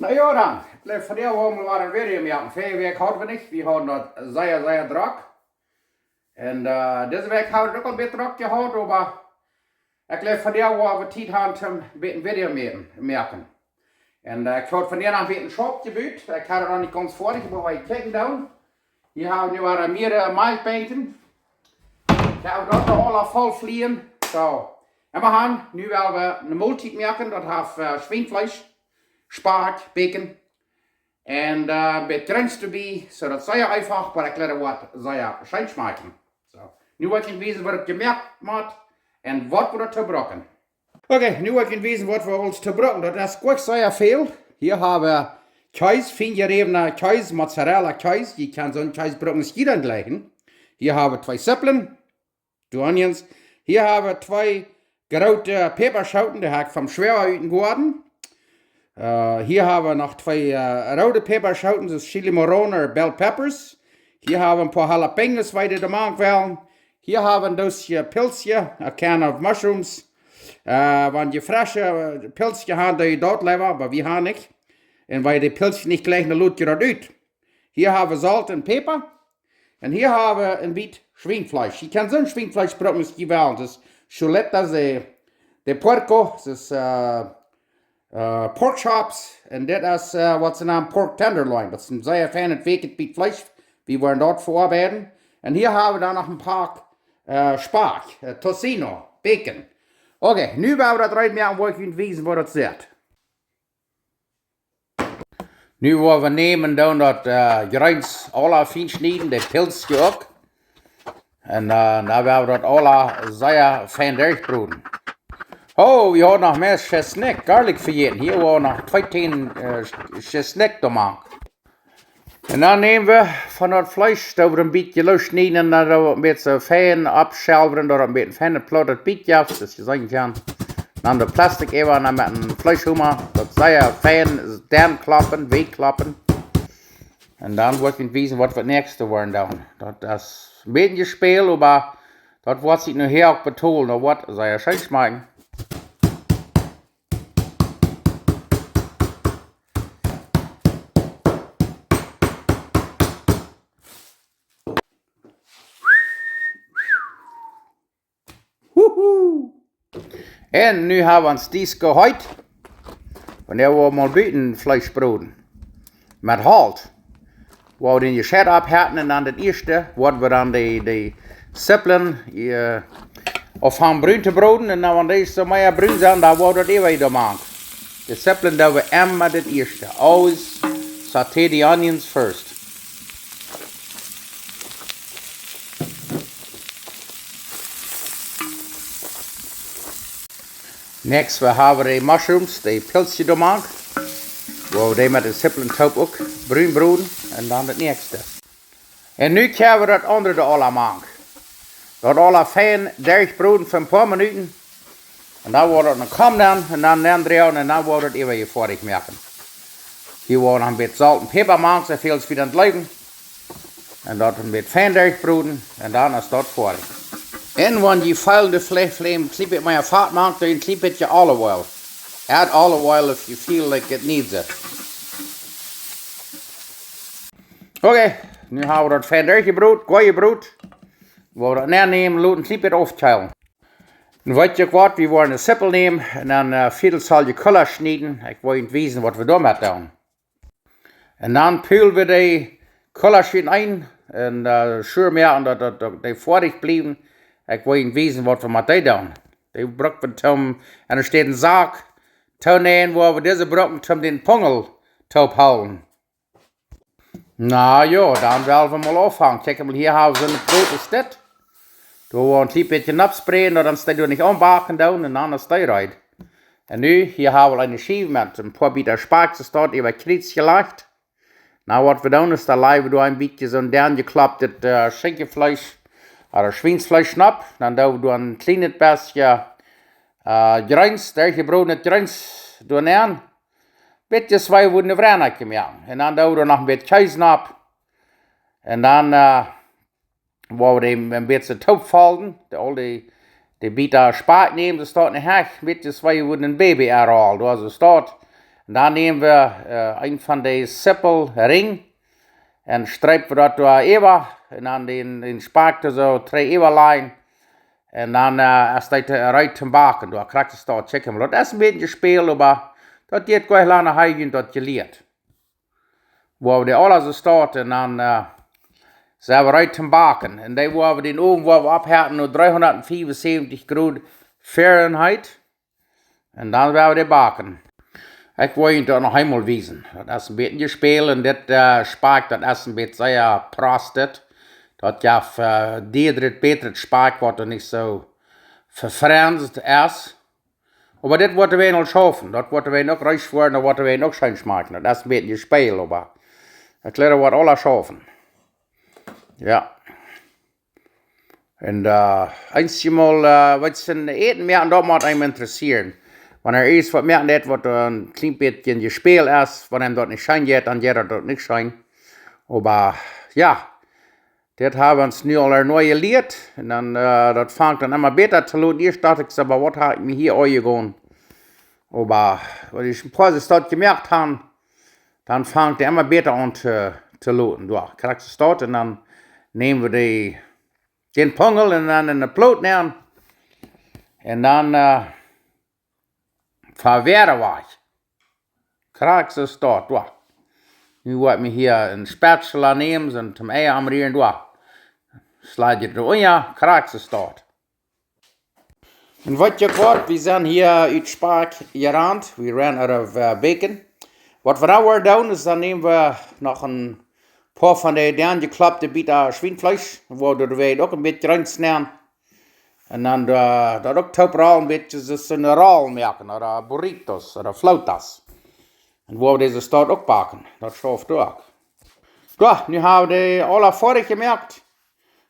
Na ja, dann. Von der Woche war ein Video mehr. Fährwerk hatten wir nicht. Wir haben das sehr Druck. Und diese Weg haben wir auch ein bisschen Druck gehabt, aber ich glaube, von der Woche wir Zeit haben zum ein Video merken. Und ich habe von der noch ein bisschen Shop gebüht. Ich hatte noch nicht ganz fertig, aber ich klicken down. Hier haben wir mehrere Maisbänken. Ich habe dort noch alle voll fliehen. So. Und wir haben, nu wollen wir eine Multi merken. Das hat Schweinfleisch, Spark, Bacon. Und mit Grünst dabei, so das sehr einfach, aber ich lasse was sehr schön schmecken. So. Nu will ich wissen, was es gemerkt hat und was wir zu brocken. Okay, nu will ich wissen, was wir uns zu brocken. Das ist gut sehr viel. Hier haben wir Käse, fein geriebener Käse, Mozzarella Käse. Die kann so ein Käsebrocken jeder gleichen. Hier haben wir 2 Zippeln, 2 Onions. Hier haben wir 2 gerote Peperschoten, die habe ich vom Schwerhüten geworden. Hier haben wir noch 2 rote Peperschoten, das ist Chili Morone oder Bell Peppers. Hier haben wir ein paar Jalapenos, weil die machen wollen. Hier haben wir das hier Pilzchen, a can of mushrooms. Wenn die frische Pilzchen haben, die dort leben, aber wir haben nicht. Und weil die Pilzchen nicht gleich eine Lut gerade ut. Hier haben wir Salz und Pfeffer. Und hier haben wir ein bisschen Schweinfleisch. Ich kann so ein Schweinfleischbrot nicht gewählen. Das ist Chuleta de Puerco, das ist Pork chops, und das ist, was sie nennen, Pork Tenderloin. Das ist ein sehr feines, vegetes Fleisch, wie wir dort verarbeiten. Und hier haben wir dann noch ein paar Spark, Tocino, Bacon. Okay, nu werden wir das reinmachen, wo ich Ihnen wissen, wo das ist. Nu wollen wir nehmen dann das Greins alle fein schneiden, die Pilzchen auch. Und dann werden wir das alle sehr fein durchbrühen. Oh, wir haben noch mehr Chesnick, Garlic für jeden. Hier war noch 15 Chesnick da machen. Und dann nehmen wir von das Fleisch, da wir ein bisschen losschneiden und dann ein bisschen fein abschälbern, da ein bisschen fein plautert bisschen, dass ich sagen kann. Dann das Plastik eben mit einem Fleischhummer, das sehr fein, dann klappen, wegklappen. Und dann wollte ich wissen, was wir nächste wollen dann. Das ist ein bisschen gespielt, aber das wird sich nachher auch betonen, das wird sehr schön schmecken. Und nu haben wir uns dies geholt. Und der war mal Bütenfleischbroten. Mit Halt. Wo wir den Geschirr abhärten und dann das erste, wo wir dann die Zippeln auf haben brün zu broten. Und dann, wenn die so mehr brün sind, dann war das immer wieder machen. Die Zippeln, da war immer das erste. Always saute the onions first. Next, we haben die Mushrooms, die Pilzchen da machen. Wo die mit den Zippeln taub auch brün broden. Und dann das nächste. Und nu können wir das andere da alle machen. Das alle fein durchbroden für ein paar Minuten. Und dann wird das noch kommen dann, und dann drehen und dann wird das immer hier fertig machen. Hier wird noch ein bisschen Salz und Pfeffer machen, so viel es wieder entlegen. Und das ein bisschen fein durchbroden und dann ist das fertig. Und wenn die fallende flame keep it my fat mark, then keep it your olive oil. Add olive oil if you feel like it needs it. Okay, nu haben wir das fein durchgebrot, gebrot. Wir das nehmen, lassen keep it aufteilen. Dann weiß ich was, wir wollen eine Zippel nehmen und dann Viertelzahl die Kuller schneiden. Ich wollte wissen, was wir damit tun. Und dann pülen wir die Kullerchen ein und schön mehr, und dass die fertig bleiben. Ich wollte wissen, was wir mit denen tun. Die Brocken und da steht ein Sack, nehmen, wo wir diese Brocken zum den Pungel holen. Na ja, dann werden wir mal anfangen. Check mal, hier haben wir so eine große Stadt. Da wollen wir ein bisschen absprayen, dann steht du nicht anbacken und dann ist die rein. Und nu, hier haben wir eine Schiebe mit ein paar Bitter Spark, das dort über Kreuz gelegt. Na, was wir tun, ist, da leiben wir ein bisschen so ein dern geklapptes Schinkenfleisch oder Schweinsfleisch schnapp. Dann tun wir ein kleines bisschen Greins, durchgebrotenes Greins nehmen. Bitte 2 wurden Vränake gemacht. Und dann tun wir noch ein bisschen Käse ab. Und dann wo wir ein bisschen Topf falten, all die Bitter Spark nehmen, das dort nicht weg. Bitte 2 wurden ein Baby erholt. Also es dort Und dann nehmen wir einen von den Sippelring und streifen wir das da über. Und dann den Spark da so 3 überleihen. Und dann erst das right zum Backen. Da kriegst du da Chicken. Das ist ein bisschen gespielt, aber das geht gleich lange heim, das geliert. Wo wir alles so starten, und dann sind wir right zum Backen. Und dann, wo wir den Ofen abhärten, nur 375 Grad Fahrenheit. Und dann werden wir die backen. Ich wollte Ihnen da noch einmal wiesen. Das ist ein bisschen gespielt und das Spark, das ist ein bisschen sehr prostet. Das ja diedrit beter Spark, was nicht so verfranst ist. Aber das wollten wir noch schaffen. Das wollten wir noch reich werden, das wollten wir noch schön schmecken. Das ist ein bisschen gespielt, aber ich glaube, wir alle schaffen. Ja. Und einmal, was in Eten mehr, das muss einem interessieren. Wenn ist was merkt, das was ein klein bisschen gespielt ist, wenn einem das nicht scheint, dann geht das nicht scheint. Aber ja, das haben wir uns nu al neu gelehrt. Und dann, das fängt dann immer besser zu lauten. Erst dachte ich, aber was habe ich mir hier angegangen? Aber wenn ich ein paar das gemerkt habe, dann fängt er immer besser an zu lauten. Ja, kriegst du das und dann nehmen wir den Pungel und dann in den Plaut nehmen. Und dann verwehren wir. Kriegst du das ja. Nu wollen wir hier ein Spatula nehmen und zum Eier amrieren, ja. Slide je er ja, kriegst du das. Und was je gehört, wir sind hier uit Spark gerannt. We ran out of bacon. Was wir dann tun, ist, dann nehmen wir noch ein paar von den geklappten Bieter Schweinfleisch, wo wir auch ein bisschen reinsnären. Und dann das auch Taubrall ein bisschen so eine Roll machen, oder Burritos, oder Flautas. Und wo wir diese dort auch backen. Das schafft auch. Ja, nu haben wir die alle fertig gemacht.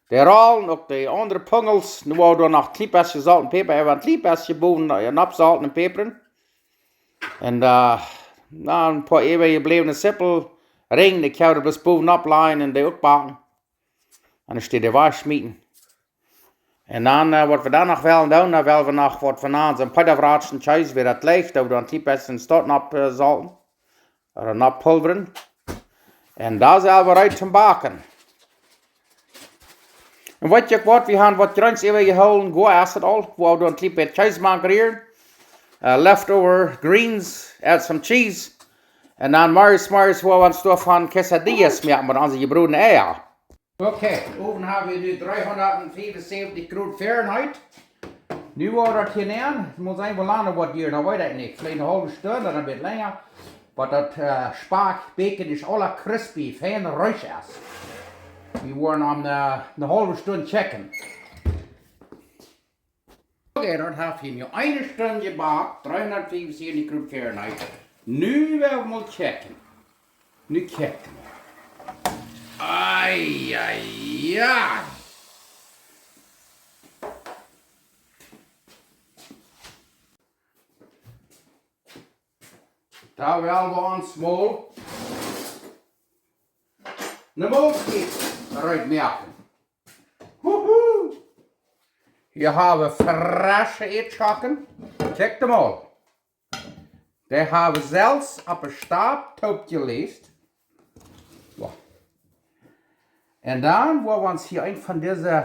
Die Rollen, auch die anderen Pungels. Nu wollen wir noch ein klein bisschen Salz und Pfeffer. Wir haben ein klein bisschen boven, Napsalz und Pfeffer. Und ein paar ewig gebliebene Sippel. Ring, die können wir bis boven ableihen und die auch backen. Und dann steht die Waschmieten. Und dann, was wir dann noch wollen tun, dann wollen wir noch was von uns ein Putterwratschen Scheiß, wie das leicht, da wir ein klein bisschen Stotten absalten. Oder abpulveren. Und da sind wir bereit zum Backen. Und wat wir haben was ganz even gehouden, go erst al, wo wir ein klein bisschen Cheese machen, leftover greens, add some cheese. Und dann morgens, wo wir uns davon Quesadillas machen mit unseren gebrühten Eier. Okay, oben haben wir nu 375 Grad Fahrenheit. Nu wollen wir das hier nehmen. Es muss einfach lange was hier, da weiß ich nicht. Vielleicht eine halbe Stunde oder ein bisschen länger. Aber das Spark, Bacon ist alle crispy, fein ruhig ist. Wir wollen eine halbe Stunde checken. Okay, das habe ich mir eine Stunde gebacken, 375 Grad Fahrenheit. Nu werden wir mal checken. Nu checken wir. Ai, ai, ai. Da werden wir uns mal eine Molke reinmerken. Hier haben wir frische Eetschakken. Check them mal. Die haben zelfs op een Stab taub gelegt. So. Und dann wollen wir uns hier ein von diesen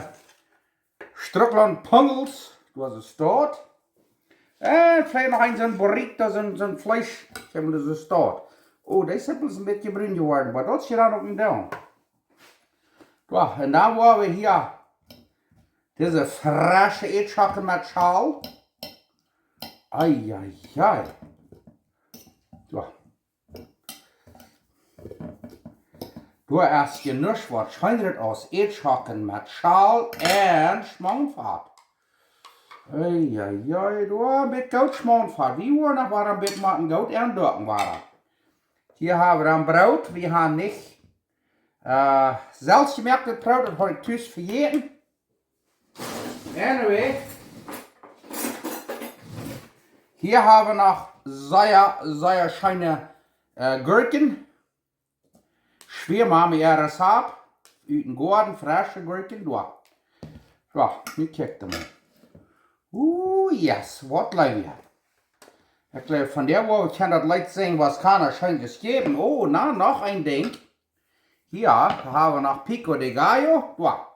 Stückchen Pungels, was es dort. Vielleicht noch so ein Burrito, so ein Fleisch, wenn das ist dort. Oh, das ist ein bisschen grün geworden, aber das ist hier noch nicht da. Ja, und dann wollen wir hier diese frische Eetschacken mit Schal. Ai, ai, ai. So. Du hast genug wahrscheinlich aus Eetschacken mit Schal und Schmangfahrt. Ai, ai, ai, du mit Goat Schmangfahrt. Wie war noch ein bisschen mit Goat und Dorken war. Hier haben wir ein Brot, wir haben nicht selbstgemerktes Brot, das habe ich thuis vergeten. Anyway, hier haben wir noch sehr schöne Gurken. Schwer machen wir das ab. Uit den Garten, frische Gurken. Da. So, nu kijkt er mal. Yes, wat leuk. Ich glaube, von der Woche kann das Leute sehen, was keiner Schönes geben. Oh, na, noch ein Ding. Hier haben wir noch Pico de Gallo. Wow.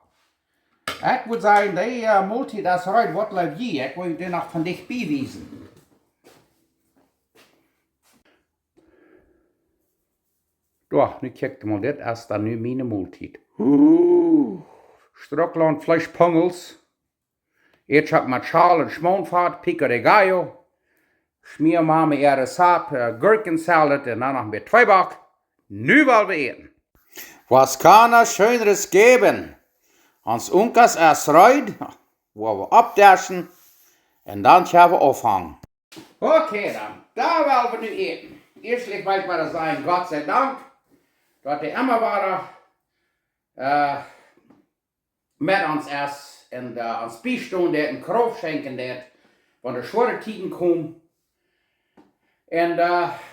Ich würde sagen, der Multi, das reicht, was läuft hier. Ich will dir noch von dich beweisen. Doch, nu kijk mal, dit is dan nu mijn Multi. Strockland Fleisch pungels. Jetzt hab mit Schal und Schmonfahrt, Pico de Gallo. Schmiermame ihre Saap, Gurkensalat und dann noch mit Zweiback. Nu wollen wir eten. Was kann es Schöneres geben? Ans Unkas erst rein, wo wir abdaschen und dann können wir aufhängen. Okay dann, da wollen wir nu eten. Erstlich wollte wir sagen, Gott sei Dank, dass die immer war mit uns erst und uns beistehen, der einen Kraft schenken, der von der schwere Tiden kommen. En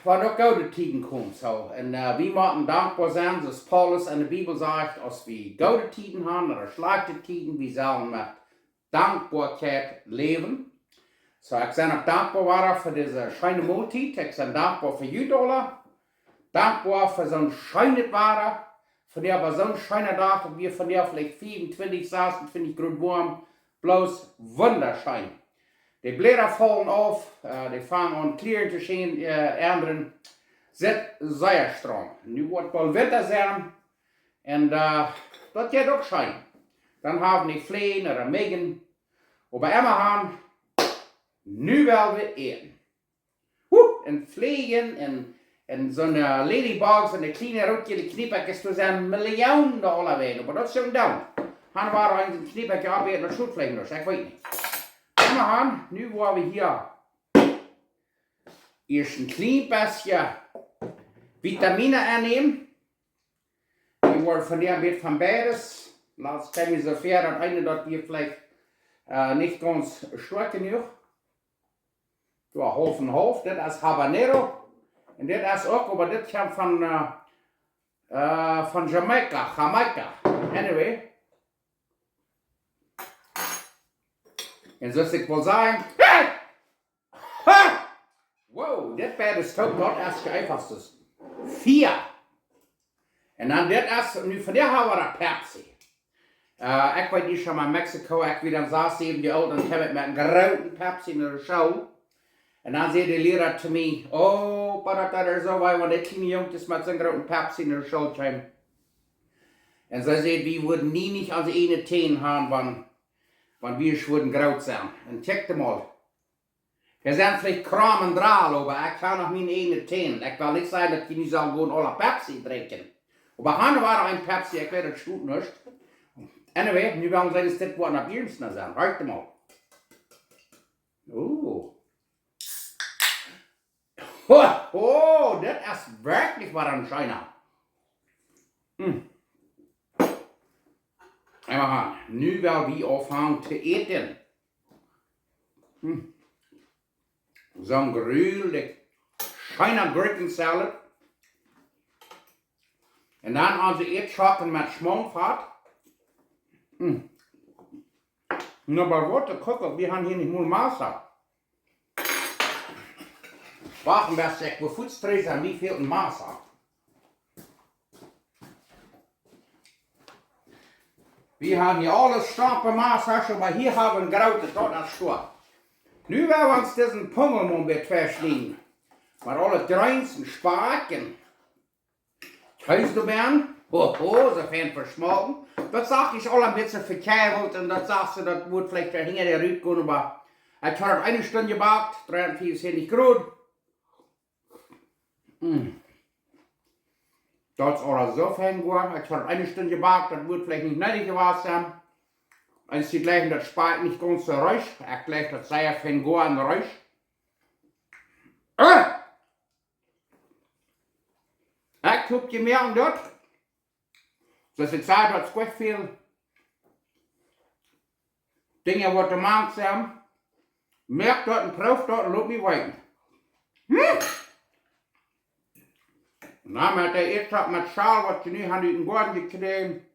wat ook oude tijden komt zo. En we moeten dankbaar zijn, zoals Paulus in de Bibel zegt, als we goede tijden hebben, of slechte tijden, we zullen met dankbaarheid leven. So, ik ben ook dankbaar voor deze schöne Multit. Ik ben dankbaar voor jullie dollar. Dankbaar voor zo'n schöne Ware. Von der war so ein schöner Tag, und wir von der vielleicht 24, 26 Grad warm. Bloß wunderschön. Die Blätter fallen auf, die fangen an clear zu stehen, anderen sind sehr strong. Nu wird wohl Winter sein, und das geht auch schön. Dann haben die Fliegen oder Mägen, aber immer haben, nu wollen wir eten. Und Fliegen, und so eine Ladybugs und die kleine Rotje, Knieperkes, das sind Millionen Dollar wert, aber das ist schon down. Han war ein Knieperke arbeiten und Schutfliegen, das ich weiß nicht. Nu wollen wir hier erst ein klein bisschen Vitamine einnehmen. Wir wollen von der mit von beides. Lass mich so fair, dass eine dort wir vielleicht nicht ganz stark genug. So, Hof und Hof, das ist Habanero. Und das ist auch, aber das kommt von Jamaika. Anyway. Und so ich wohl sagen, wow, das wäre das Top, dort erst einfachstes. 4. Und dann das erst, und von der haben wir das Pepsi. Ich war die schon mal in Mexiko, ich wieder saß eben die Eltern, und mit einem großen Pepsi in der Show. Und dann sagt die Lehrer zu mir, oh, aber das ist so, weil der kleine Junge ist mit so einem großen Pepsi in der Show kam. Und so sagt, wir würden nie nicht als eine Teen haben, wenn wir schon graut sein. Und check mal. Wir sind vielleicht kram und drahl, aber ich kann noch meine eigene Teen. Ich will nicht sagen, dass wir nicht sagen, wir alle Pepsi trinken. Aber Han war ein Pepsi, ich weiß, das tut nicht. Anyway, nu wollen wir das wohl nach Biermsner sein. Hört mal. Oh, das ist wirklich was an China. Einmal, nu werden wir aufhören zu eten. So ein grünes, schöner Gurkensalat. Und dann also Erdschorken mit Schmonfahrt. Nur bei Worte gucken, wir haben hier nicht nur Maße. Warum das ich wo Fußträger, wie viel ein Maße? Wir haben hier alles starke Maße, aber hier haben wir graute, dort ist Stur. Nu werden wir uns diesen Pungelmund betwäschlingen. Mit alle Dreins und Spaken. Heißt du, Bern? So fein verschmolten. Das sag ich alle ein bisschen verkehrt und das sagst du, das wird vielleicht dahinter der Rüt gehen, aber ich habe eine Stunde gebacken, 43 Grad. Das ist auch so fein geworden. Ich habe eine Stunde gebacken, das wird vielleicht nicht nötig gewesen sein. Als die gleichen das Spalt nicht ganz so ruhig, ich gleich das sehr fein geworden ruhig. Ich habe gemerkt dort, dass ich sage, dass gut viel Dinge, die du meinst, merkt dort und prüft dort und lass mich weiten. Na, mit der Erdtag mit Schal, was ich nicht an den Garten gekriegt.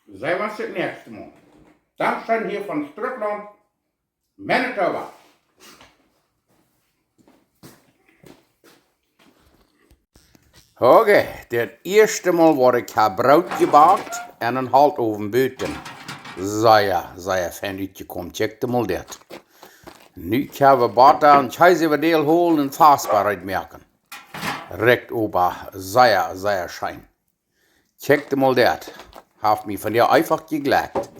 Sei was das nächste Mal. Dankeschön hier von Strickland, Manitoba. Okay, das erste Mal wurde ich Brot gebackt und dann halt auf dem Böten. Sehr fein uitgekommen. Check mal das. Nu kan we Butter und Käseverdeel holen und Fassbarkeit merken. Recht ober, sehr schön. Check mal das. Hat mich von dir einfach geglückt.